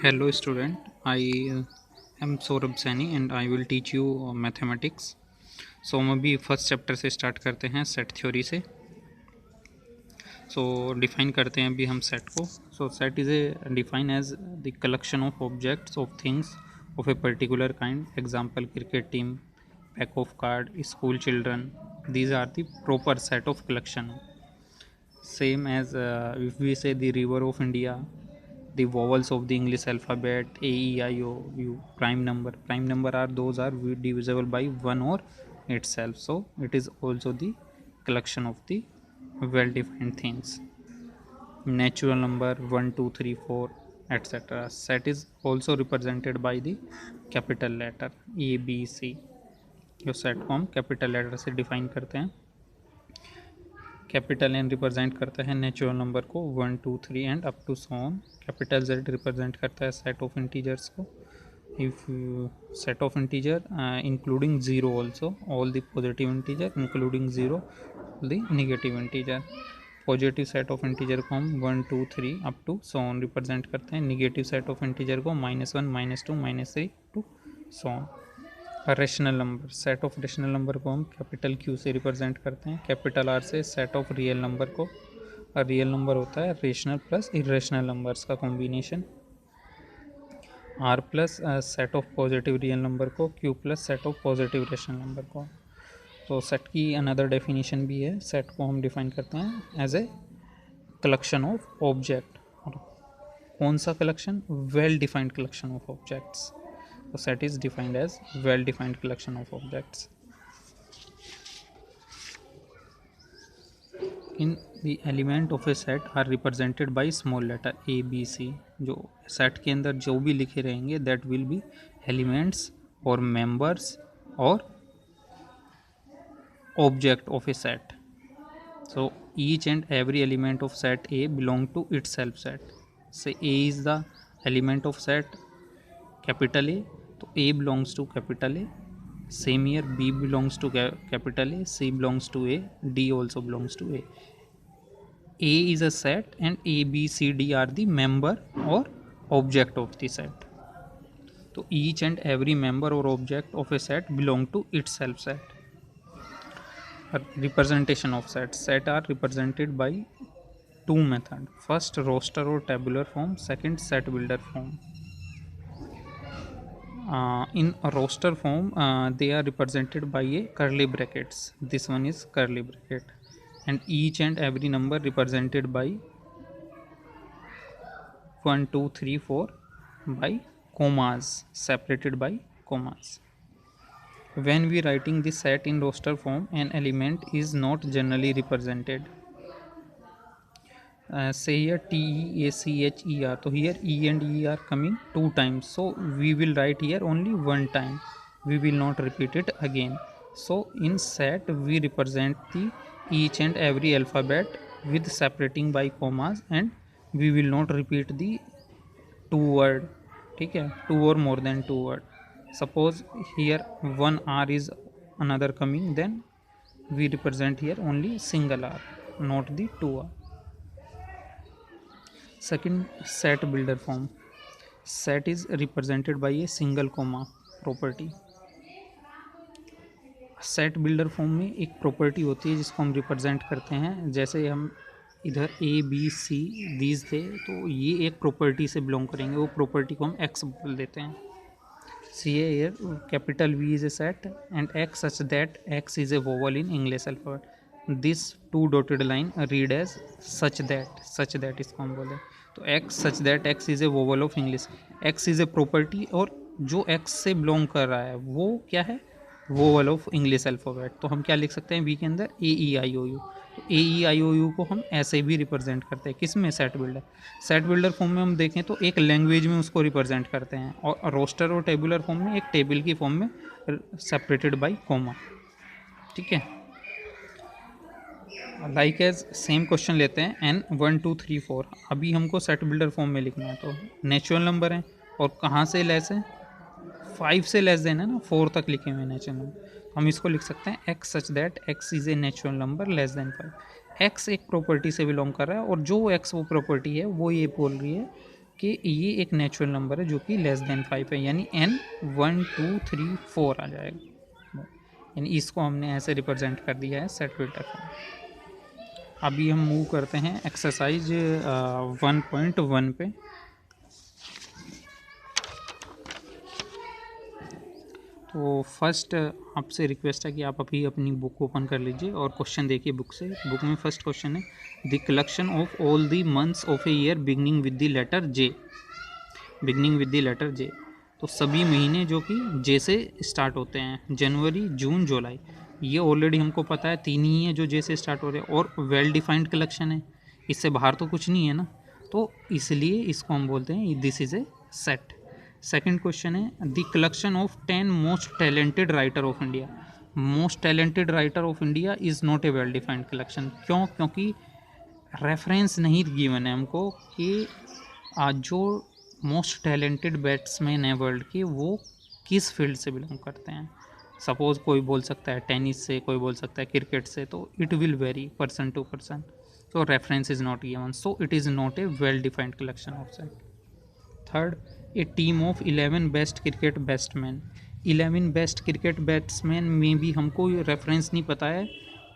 Hello student, I am Saurabh Saini and I will teach you mathematics. So हम अभी first chapter से start करते हैं set theory से. So डिफाइन करते हैं अभी हम सेट को. So set is a define as the collection of objects of things of a particular kind. Example cricket team, pack of card, school children. These are the proper set of collection. Same as if we say the river of India, the vowels of the English alphabet, A, E, I, O, U, prime number. Prime number are those are divisible by 1 or itself. So it is also the collection of the well defined things. Natural number 1, 2, 3, 4, etc. Set is also represented by the capital letter A, B, C. जो set को हम capital letter से define करते हैं. Capital N represent करता है natural number को 1, 2, 3 and up to so on. Capital Z represent करता है सेट ऑफ इंटीजर्स को. If set of integer including zero also, all the positive integer including zero, the negative integer. Positive set of integer को हम 1, 2, 3 up to so on represent करते हैं. Negative set of integer को -1, -2, -3 to so on. Rational number, set of rational number को हम capital Q से represent करते हैं. कैपिटल आर से सेट ऑफ रियल नंबर को. और रियल नंबर होता है रेशनल प्लस इरेशनल नंबर्स का combination. R plus set of positive real number को, Q plus set of positive rational number को. तो सेट की अनदर डेफिनेशन भी है. सेट को हम डिफाइन करते हैं as a collection of object. और कौन सा collection? Well defined collection of objects. So set is defined as well defined collection of objects. In the element of a set are represented by small letter A, B, C. जो set के अंदर जो भी लिखे रहेंगे that will be elements or members or object of a set. So each and every element of set A belong to itself set. Say A is the element of set capital A, तो A belongs to capital A. Same here B belongs to capital A, C belongs to A, D also belongs to A. A is a set and A, B, C, D are the member or object of the set. तो each and every member or object of a set belong to itself set. Representation of sets. Set are represented by two methods. First roster or tabular form, second set builder form. In a roster form they are represented by a curly brackets. This one is curly bracket, and each and every number represented by 1, 2, 3, 4 by commas, separated by commas. When we writing the set in roster form, an element is not generally represented. Say here T E A C H E R, so here E and E are coming two times, so we will write here only one time, we will not repeat it again. So in set we represent the each and every alphabet with separating by commas, and we will not repeat the two word. ठीक है, two or more than two word. Suppose here one R is another coming, then we represent here only single R, not the two R. Second, set builder form. Set is represented by a single comma property. Set builder form में एक property होती है जिसको हम represent करते हैं. जैसे हम इधर ए बी सी दीज थे, तो ये एक प्रॉपर्टी से बिलोंग करेंगे. वो प्रॉपर्टी को हम एक्स बोल देते हैं. See here capital V is a set and X such that X is a vowel in English alphabet. This two dotted line read as such that इसको हम बोले. तो X such that X is a vowel of English. X is a property, और जो x से belong कर रहा है वो क्या है? Vowel of English alphabet. तो हम क्या लिख सकते हैं वी के अंदर? ए ई आई ओ यू. तो ए ई आई ओ यू को हम ऐसे भी रिप्रेजेंट करते हैं. किस में? Set builder. Set builder form में हम देखें तो एक लैंग्वेज में उसको रिप्रेजेंट करते हैं, और रोस्टर और टेबुलर फॉर्म में एक टेबल की फॉर्म में सेपरेटेड बाय कॉमा. ठीक है. लाइक एज सेम क्वेश्चन लेते हैं. एन 1, 2, 3, 4. अभी हमको सेट बिल्डर फॉर्म में लिखना है. तो नेचुरल नंबर है, और कहाँ से लेस है? 5 से लेस देन है ना, 4 तक लिखे हुए नेचुरल नंबर. हम इसको लिख सकते हैं x such that X is a natural number less then 5. X एक प्रॉपर्टी से बिलोंग कर रहा है, और जो एक्स वो प्रॉपर्टी है वो ये बोल रही है कि ये एक नेचुरल नंबर है जो कि लेस देन 5 है, यानी n 1 2 3 4 आ जाएगा, यानी इसको हमने ऐसे रिप्रेजेंट कर दिया है सेट बिल्डर फॉर्म। अभी हम मूव करते हैं एक्सरसाइज 1.1 पे। तो फर्स्ट आपसे रिक्वेस्ट है कि आप अभी अपनी बुक ओपन कर लीजिए और क्वेश्चन देखिए बुक से। बुक में फर्स्ट क्वेश्चन है the collection of all the months of a year beginning with the letter J. Beginning with the letter J, तो सभी महीने जो कि जे से स्टार्ट होते हैं, जनवरी जून जुलाई, ये ऑलरेडी हमको पता है 3 ही है जो जे से स्टार्ट हो रहे हैं और वेल डिफाइंड कलेक्शन है, इससे बाहर तो कुछ नहीं है ना, तो इसलिए इसको हम बोलते हैं this is a set. Second question है the collection of 10 most talented writer of India. Most talented writer of India is not a well defined collection. क्यों? क्योंकि रेफरेंस नहीं गिवन है हमको कि जो मोस्ट टैलेंटेड बैट्समैन है वर्ल्ड के वो किस फील्ड से बिलोंग करते हैं। सपोज कोई बोल सकता है टेनिस से, कोई बोल सकता है क्रिकेट से, तो it will vary person to person, so reference is not given, so it is not a well defined collection of set. Third, a team of 11 best cricket batsmen। 11 best cricket batsman में भी हमको reference नहीं पता है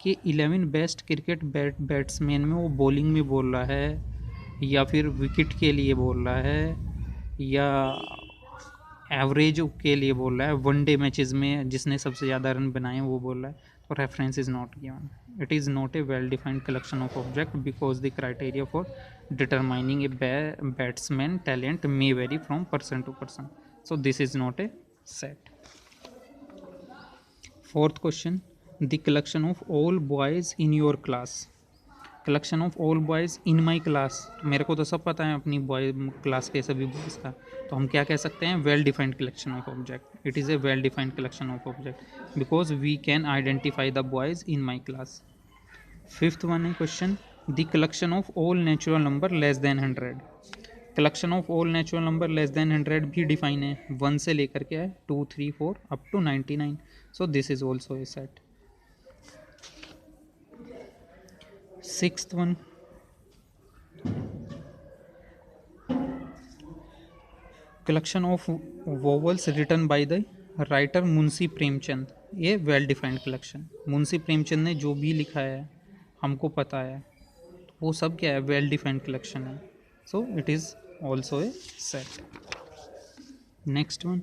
कि 11 best cricket batsman में वो bowling में बोल रहा है या फिर विकेट के लिए बोल रहा है या एवरेज के लिए बोल रहा है, वनडे मैचेस में जिसने सबसे ज़्यादा रन बनाए वो बोल रहा है, तो reference is not given. It is not a well-defined collection of objects because the criteria for determining a batsman talent may vary from person to person. So this is not a set. Fourth question, the collection of all boys in your class। Collection of all boys in my class, मेरे को तो सब पता है अपनी boy class के सभी boys का, तो हम क्या कह सकते हैं well defined collection of object. It is a well defined collection of object because we can identify the boys in my class. Fifth one है question the collection of all natural number less than 100। Collection of all natural number less than 100 भी define है, 1 से लेकर के है 2 3 4 up to 99, so this is also a set. Sixth one, collection of vowels written by the writer Munshi Premchand. ये well defined collection, Munshi Premchand ने जो भी लिखा है हमको पता है, वो सब क्या है वेल डिफाइंड कलेक्शन है, so it is also a set. Next one,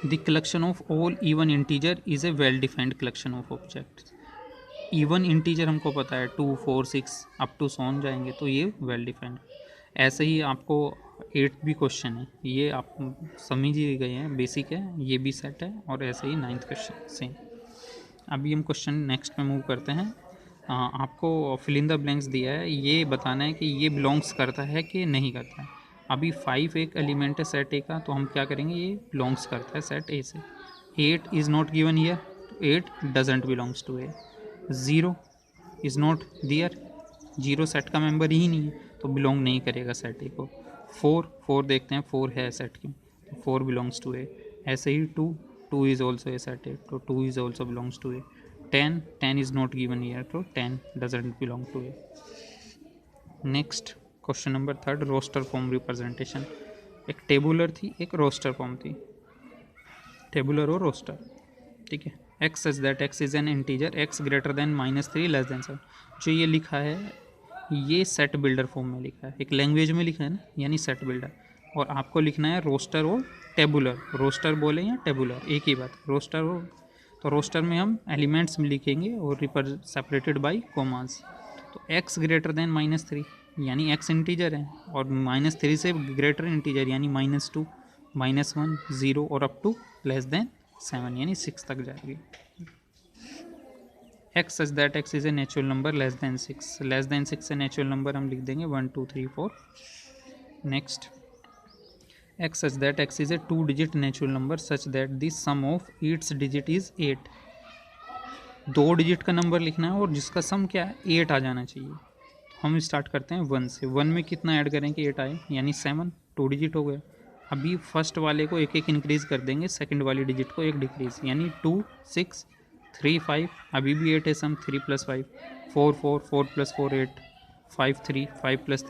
the collection of all even integer is a well defined collection of objects. Even integer हमको पता है 2 4 6 अप टू सोन जाएंगे, तो ये वेल डिफाइंड। ऐसे ही आपको 8th भी क्वेश्चन है, ये आप समझ ही गए हैं, बेसिक है, ये भी सेट है, और ऐसे ही 9th क्वेश्चन सेम। अभी हम क्वेश्चन नेक्स्ट में मूव करते हैं। आपको फिल इन द ब्लैंक्स दिया है, ये बताना है कि ये बिलोंग्स करता है कि नहीं करता है। अभी 5 एक एलिमेंट है सेट ए का, तो हम क्या करेंगे, ये बिलोंग्स करता है सेट ए से। 8 इज़ नॉट गिवन ईयर, तो 8 doesn't belongs to A. 0 is not there, 0 set का मेंबर ही नहीं है, तो बिलोंग नहीं करेगा सेट ए को। 4 देखते हैं 4 है सेट की, तो 4 बिलोंग्स टू ए। ऐसे ही 2 is also a set A, तो 2 is also belongs to A. 10 is not given here, तो 10 doesn't belong to A. Next question number 3, roster form representation. एक टेबुलर थी, एक रोस्टर फॉर्म थी, टेबुलर और roster, ठीक है। X such that x is an integer x greater than -3 less than 7। जो ये लिखा है ये सेट बिल्डर फॉर्म में लिखा है, एक लैंग्वेज में लिखा है ना, यानी सेट बिल्डर। और आपको लिखना है रोस्टर और टेबुलर, रोस्टर बोले या टेबुलर एक ही बात, रोस्टर और, तो रोस्टर में हम एलिमेंट्स में लिखेंगे और सेपरेटेड बाई कोमास। तो एक्स ग्रेटर देन -3 यानी एक्स इंटीजर है, और -3 से ग्रेटर इंटीजर यानी -2 -1 0 और अप टू लेस देन 7 यानी 6 तक जाएगी। X such that x is a natural number less then 6, less than 6 से नेचुरल नंबर हम लिख देंगे 1 2 3 4। Next, x such that x is a 2 digit natural number such that the sum of its digit is 8। 2 digit का number लिखना है और जिसका सम क्या है 8 आ जाना चाहिए। हम स्टार्ट करते हैं 1 से, 1 में कितना ऐड करें कि 8 आए, यानी 7, 2 डिजिट हो गया। अभी फर्स्ट वाले को एक एक इंक्रीज़ कर देंगे, सेकंड वाली डिजिट को एक डिक्रीज़, यानी 2 6 3 5, अभी भी 8 है सम, 3 + 5 4 4 4 + 4 8 5 3 5 + 3